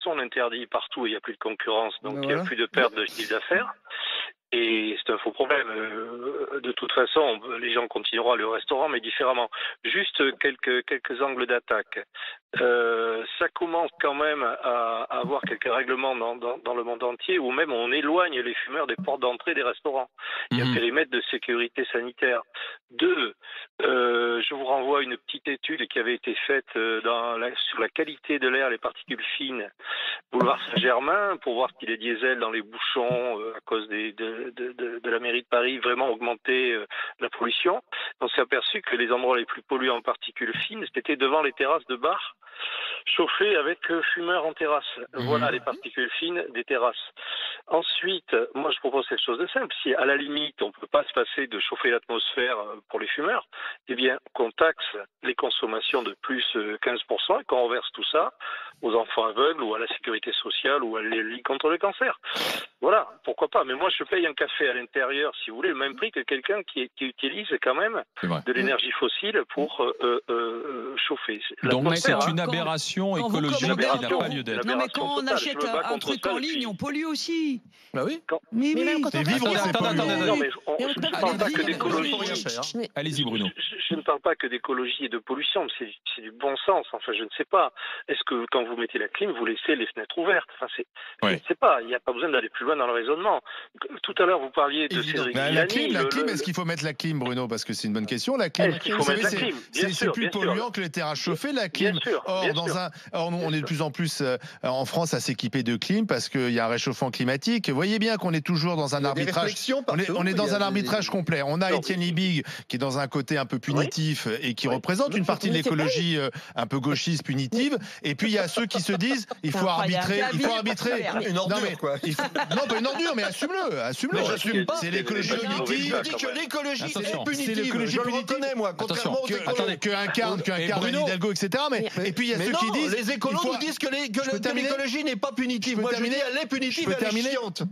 on interdit partout et il n'y a plus de concurrence, donc il n'y Voilà. a plus de perte de chiffre d'affaires. Et c'est un faux problème. De toute façon, les gens continueront à aller au restaurant, mais différemment. Juste quelques angles d'attaque. Ça commence quand même à avoir quelques règlements dans le monde entier, où même on éloigne les fumeurs des portes d'entrée des restaurants. Il y a un périmètre de sécurité sanitaire. Deux, je vous renvoie à une petite étude qui avait été faite sur la qualité de l'air, les particules fines, boulevard Saint-Germain, pour voir si les diesels dans les bouchons, à cause de la mairie de Paris, vraiment augmentaient la pollution. On s'est aperçu que les endroits les plus polluants en particules fines, c'était devant les terrasses de bar, chauffées avec fumeurs en terrasse. Voilà les particules fines des terrasses. Ensuite, moi je propose quelque chose de simple. Si à la limite on ne peut pas se passer de chauffer l'atmosphère pour les fumeurs, eh bien qu'on taxe les consommations de plus 15% et qu'on reverse tout ça aux enfants aveugles ou à la sécurité sociale ou à la Ligue contre le cancer. Voilà, pourquoi pas. Mais moi je paye un café à l'intérieur, si vous voulez, le même prix que quelqu'un qui utilise quand même de l'énergie fossile pour chauffer. Donc c'est une aberration écologique qui n'a pas lieu d'être. Non, mais quand on achète un truc en ligne, on pollue aussi. Bah oui. Mais Mais même oui. quand on Et vivre, c'est Attendez, polluant. attendez, Non, mais je Et on ne peut parle pas que d'écologie. Allez-y, Bruno. Je ne parle pas que d'écologie et de pollution, mais c'est du bon sens. Enfin, je ne sais pas. Est-ce que quand vous mettez la clim, vous laissez les fenêtres ouvertes? Enfin, je ne sais pas. Il n'y a pas besoin d'aller plus loin dans le raisonnement. Tout à l'heure, vous parliez de Cédric La Villani. clim, est-ce qu'il faut mettre la clim, Bruno? Parce que c'est une bonne question, la clim. Est-ce qu'il faut Vous mettre la savez, clim? Bien c'est sûr, plus bien sûr. polluant que les terres à chauffer, la clim. Bien sûr, Or, bien sûr. on est de plus en plus en France à s'équiper de clim parce qu'il y a un réchauffement climatique. Vous voyez bien qu'on est toujours dans un arbitrage. On est dans un arbitrage complet. On a Étienne Liebig qui est dans un côté un peu punitif et qui représente une partie de l'écologie un peu gauchiste punitive. Et puis il y a ceux qui se disent il faut arbitrer. Une ordure, quoi. Non, pas une ordure, mais assume-le. J'assume pas. C'est l'écologie punitive. Je dis que l'écologie Attention. est punitive. C'est l'écologie Je le punitive. reconnais, moi, contrairement aux écolos. Attendez. Que incarne Bruno. Hidalgo, etc. Et puis il y a Mais ceux non, qui disent les écolos il faut- nous disent que Je peux terminer l'écologie n'est pas punitive. Je peux Moi, je dis terminer elle est punitive, Je peux elle est terminer chiante.